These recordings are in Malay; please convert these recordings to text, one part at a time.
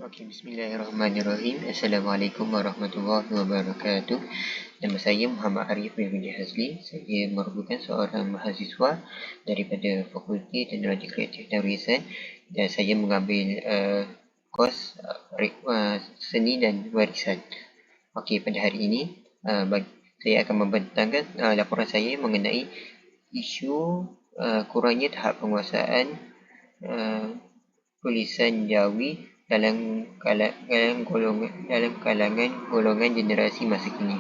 Okey, bismillahirrahmanirrahim. Assalamualaikum warahmatullahi wabarakatuh. Nama saya Muhammad Arif bin Hazli. Saya merupakan seorang mahasiswa daripada Fakulti Teknologi Kreatif dan Riasan dan saya mengambil kos seni dan warisan. Okey, pada hari ini saya akan membentangkan laporan saya mengenai isu kurangnya tahap penguasaan tulisan Jawi dalam kalangan golongan generasi masa kini.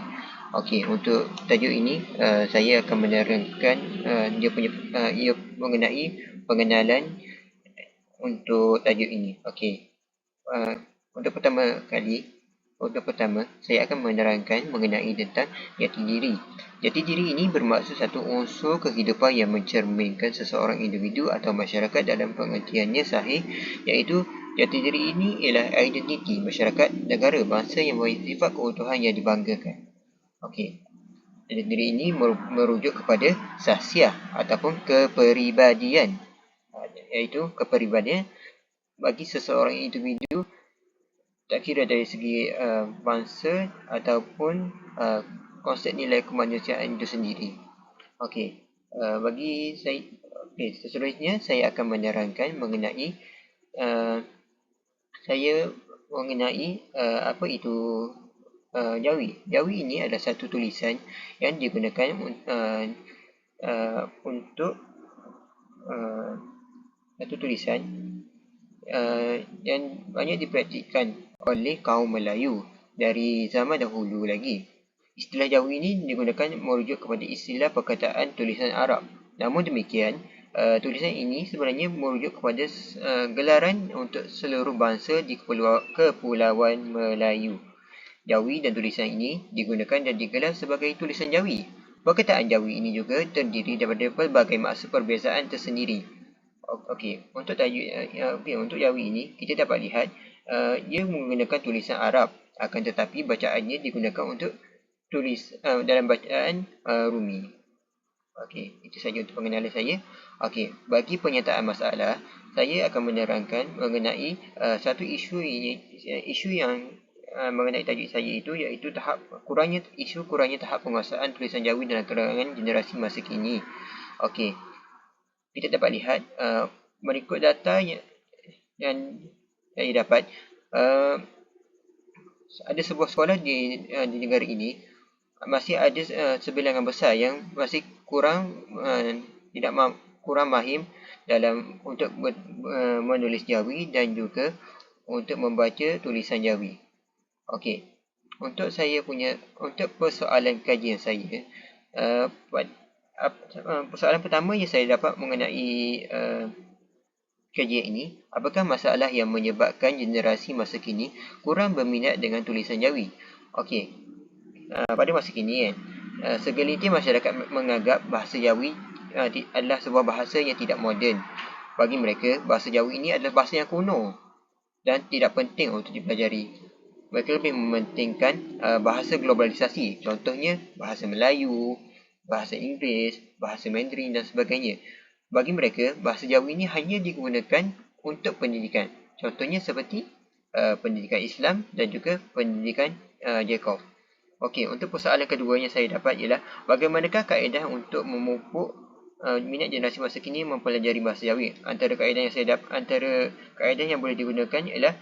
Okey, untuk tajuk ini saya akan menerangkan ia mengenai pengenalan untuk tajuk ini. Okey. Untuk pertama, saya akan menerangkan mengenai tentang jati diri. Jati diri ini bermaksud satu unsur kehidupan yang mencerminkan seseorang individu atau masyarakat dalam pengertiannya sahih, iaitu jati diri ini ialah identiti masyarakat, negara, bangsa yang bersifat keutuhan yang dibanggakan. Okey. Jati diri ini merujuk kepada sahsiah ataupun kepribadian, iaitu kepribadian bagi seseorang individu, tak kira dari segi bangsa ataupun konsep nilai kemanusiaan itu sendiri. Okey, seterusnya saya akan menerangkan mengenai apa itu Jawi. Jawi ini adalah satu tulisan yang digunakan untuk satu tulisan yang banyak dipraktikkan oleh kaum Melayu dari zaman dahulu lagi. Istilah Jawi ini digunakan merujuk kepada istilah perkataan tulisan Arab. Namun demikian, tulisan ini sebenarnya merujuk kepada gelaran untuk seluruh bangsa di Kepulauan Melayu. Jawi dan tulisan ini digunakan dan digelar sebagai tulisan Jawi. Perkataan Jawi ini juga terdiri daripada pelbagai maksud perbezaan tersendiri. Okey, untuk Jawi ini kita dapat lihat ia menggunakan tulisan Arab, akan tetapi bacaannya digunakan untuk dalam bacaan Rumi. Okey, itu saja untuk pengenalan saya. Okey, bagi pernyataan masalah, saya akan menerangkan mengenai satu isu yang mengenai tajuk saya itu, iaitu kurangnya tahap penguasaan tulisan Jawi dalam kalangan generasi masa kini. Okey, kita dapat lihat mengikut data yang saya dapat, ada sebuah sekolah di negara ini masih ada sebilangan besar yang masih kurang mahir dalam untuk menulis Jawi dan juga untuk membaca tulisan Jawi. Okey, untuk persoalan kajian saya, persoalan pertama yang saya dapat mengenai kajian ini, apakah masalah yang menyebabkan generasi masa kini kurang berminat dengan tulisan Jawi? Okey, pada masa kini segelintir masyarakat menganggap bahasa Jawi adalah sebuah bahasa yang tidak moden. Bagi mereka, bahasa Jawi ini adalah bahasa yang kuno dan tidak penting untuk dipelajari. Mereka lebih mementingkan bahasa globalisasi, contohnya bahasa Melayu, bahasa Inggeris, bahasa Mandarin dan sebagainya. Bagi mereka, bahasa Jawi ini hanya digunakan untuk pendidikan, contohnya seperti pendidikan Islam dan juga pendidikan Jacob. Okey, untuk persoalan kedua yang saya dapat ialah bagaimanakah kaedah untuk memupuk minat generasi masa kini mempelajari bahasa Jawi. Antara kaedah yang boleh digunakan ialah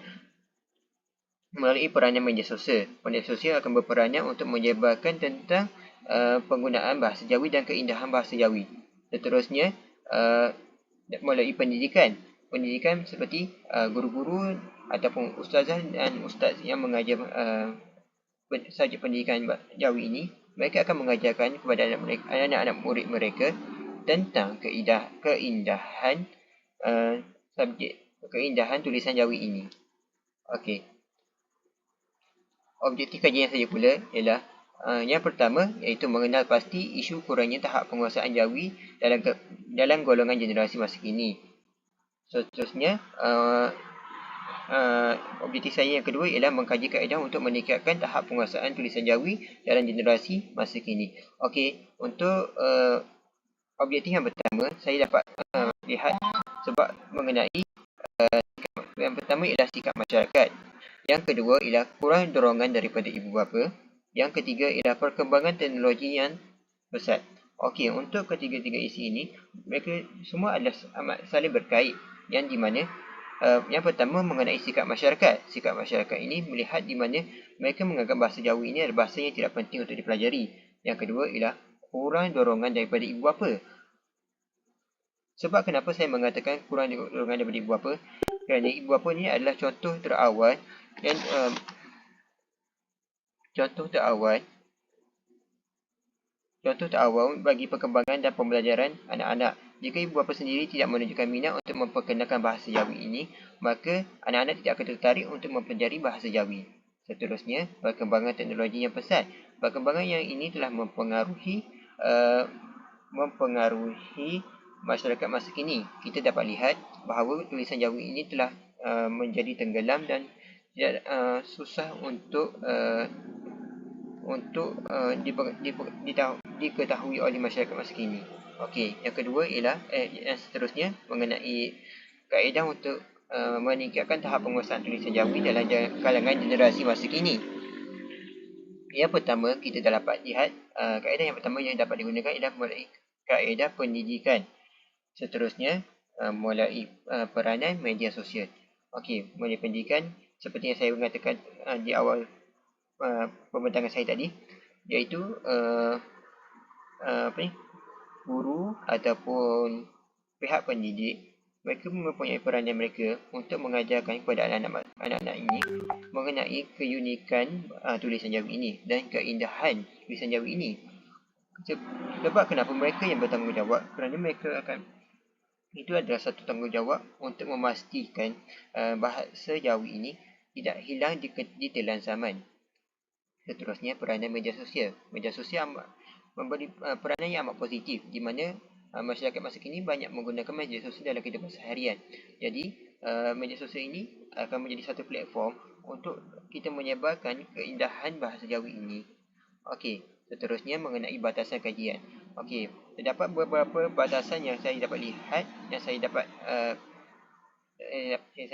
melalui peranan media sosial. Media sosial akan berperanan untuk menyebarkan tentang penggunaan bahasa Jawi dan keindahan bahasa Jawi. Seterusnya, melalui pendidikan seperti guru-guru ataupun ustazah dan ustaz yang mengajar sahaja pendidikan Jawi ini, mereka akan mengajarkan kepada anak-anak murid mereka tentang keindahan tulisan Jawi ini. Okey. Objektif kajian saya pula ialah yang pertama, iaitu mengenal pasti isu kurangnya tahap penguasaan Jawi dalam golongan generasi masa kini. Seterusnya, objektif saya yang kedua ialah mengkaji kaedah untuk meningkatkan tahap penguasaan tulisan Jawi dalam generasi masa kini. Okey, untuk objektif yang pertama, saya dapat lihat sebab mengenai yang pertama ialah sikap masyarakat. Yang kedua ialah kurang dorongan daripada ibu bapa. Yang ketiga ialah perkembangan teknologi yang pesat. Okey, untuk ketiga-tiga isi ini, mereka semua adalah amat saling berkait, yang di mana yang pertama mengenai sikap masyarakat. Sikap masyarakat ini melihat di mana mereka menganggap bahasa Jawi ini adalah bahasa yang tidak penting untuk dipelajari. Yang kedua ialah kurang dorongan daripada ibu bapa. Sebab kenapa saya mengatakan kurang dorongan daripada ibu bapa? Kerana ibu bapa ini adalah contoh terawal yang contoh terawal bagi perkembangan dan pembelajaran anak-anak. Jika ibu bapa sendiri tidak menunjukkan minat untuk memperkenalkan bahasa Jawi ini, maka anak-anak tidak akan tertarik untuk mempelajari bahasa Jawi. Seterusnya, perkembangan teknologi yang pesat. Perkembangan yang ini telah mempengaruhi masyarakat masa kini. Kita dapat lihat bahawa tulisan Jawi ini telah menjadi tenggelam dan susah untuk diketahui oleh masyarakat masa kini. Okey, yang kedua ialah yang seterusnya mengenai kaedah untuk meningkatkan tahap penguasaan tulisan Jawi dalam kalangan generasi masa kini. Yang pertama, kita dah dapat lihat kaedah yang pertama yang dapat digunakan ialah mulai kaedah pendidikan. Seterusnya, mulai peranan media sosial. Okey, mulai pendidikan seperti yang saya mengatakan di awal pembentangan saya tadi, iaitu guru ataupun pihak pendidik, mereka mempunyai peranan mereka untuk mengajarkan kepada anak-anak ini mengenai keunikan tulisan Jawi ini dan keindahan tulisan Jawi ini. Sebab kenapa mereka yang bertanggungjawab? Kerana mereka itu adalah satu tanggungjawab untuk memastikan bahasa Jawi ini tidak hilang di telan zaman. Seterusnya, peranan media sosial. Media sosial memberi peranan yang amat positif, di mana masyarakat masa kini banyak menggunakan media sosial dalam kehidupan seharian. Jadi, media sosial ini akan menjadi satu platform untuk kita menyebarkan keindahan bahasa Jawi ini. Okey, seterusnya mengenai batasan kajian. Okey, terdapat beberapa batasan yang saya dapat lihat, yang saya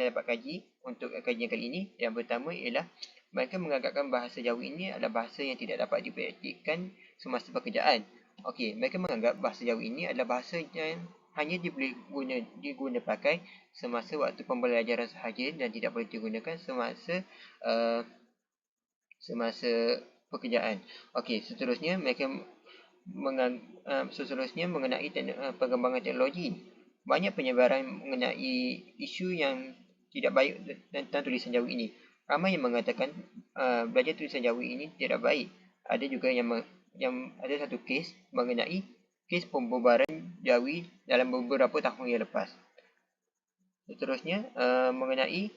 dapat kaji untuk kajian kali ini. Yang pertama ialah mereka menganggapkan bahasa Jawi ini adalah bahasa yang tidak dapat dipraktikkan semasa pekerjaan. Okey, mereka menganggap bahasa Jawi ini adalah bahasa yang hanya diguna pakai semasa waktu pembelajaran sahaja dan tidak boleh digunakan semasa pekerjaan. Okey, seterusnya mereka mengenai perkembangan teknologi. Banyak penyebaran mengenai isu yang tidak baik tentang tulisan Jawi ini. Ramai yang mengatakan belajar tulisan Jawi ini tidak baik. Ada juga yang ada satu kes mengenai kes pembubaran Jawi dalam beberapa tahun yang lepas. Seterusnya mengenai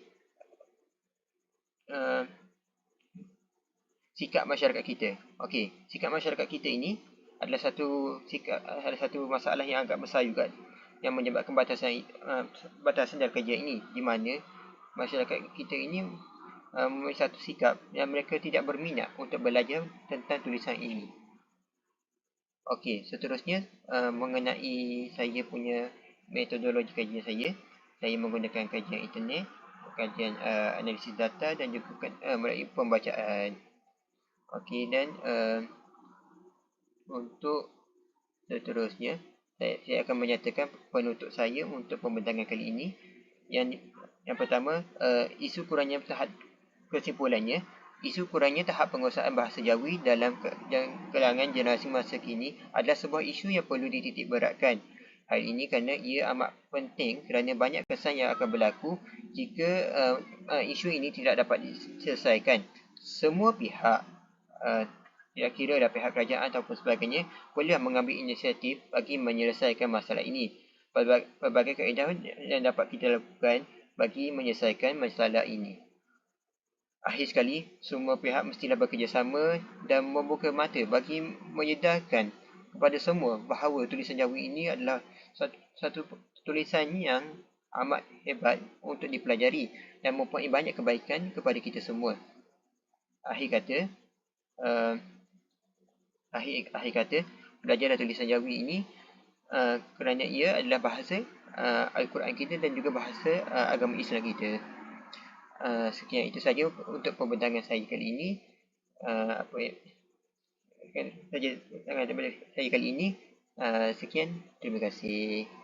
sikap masyarakat kita. Okey, sikap masyarakat kita ini adalah satu masalah yang agak besar juga, yang menyebabkan batasan dalam kajian ini, di mana masyarakat kita ini mempunyai satu sikap yang mereka tidak berminat untuk belajar tentang tulisan ini. Okey, seterusnya mengenai saya punya metodologi kajian saya menggunakan kajian internet, kajian analisis data dan juga melalui pembacaan. Okey, dan untuk seterusnya saya akan menyatakan penutup saya untuk pembentangan kali ini. Yang pertama, isu kurangnya kesimpulannya, isu kurangnya tahap penguasaan bahasa Jawi dalam kalangan generasi masa kini adalah sebuah isu yang perlu dititik beratkan. Hal ini kerana ia amat penting kerana banyak kesan yang akan berlaku jika isu ini tidak dapat diselesaikan. Semua pihak, tidak kira ada pihak kerajaan ataupun sebagainya, boleh mengambil inisiatif bagi menyelesaikan masalah ini. Pelbagai kaedah yang dapat kita lakukan bagi menyelesaikan masalah ini. Akhir sekali, semua pihak mestilah bekerjasama dan membuka mata bagi menyedarkan kepada semua bahawa tulisan Jawi ini adalah satu tulisan yang amat hebat untuk dipelajari dan mempunyai banyak kebaikan kepada kita semua. Akhir kata, belajarlah tulisan Jawi ini kerana ia adalah bahasa Al-Quran kita dan juga bahasa agama Islam kita. Sekian itu saja untuk pembentangan saya kali ini. Apa ya, kan saja daripada saya kali ini. Sekian, terima kasih.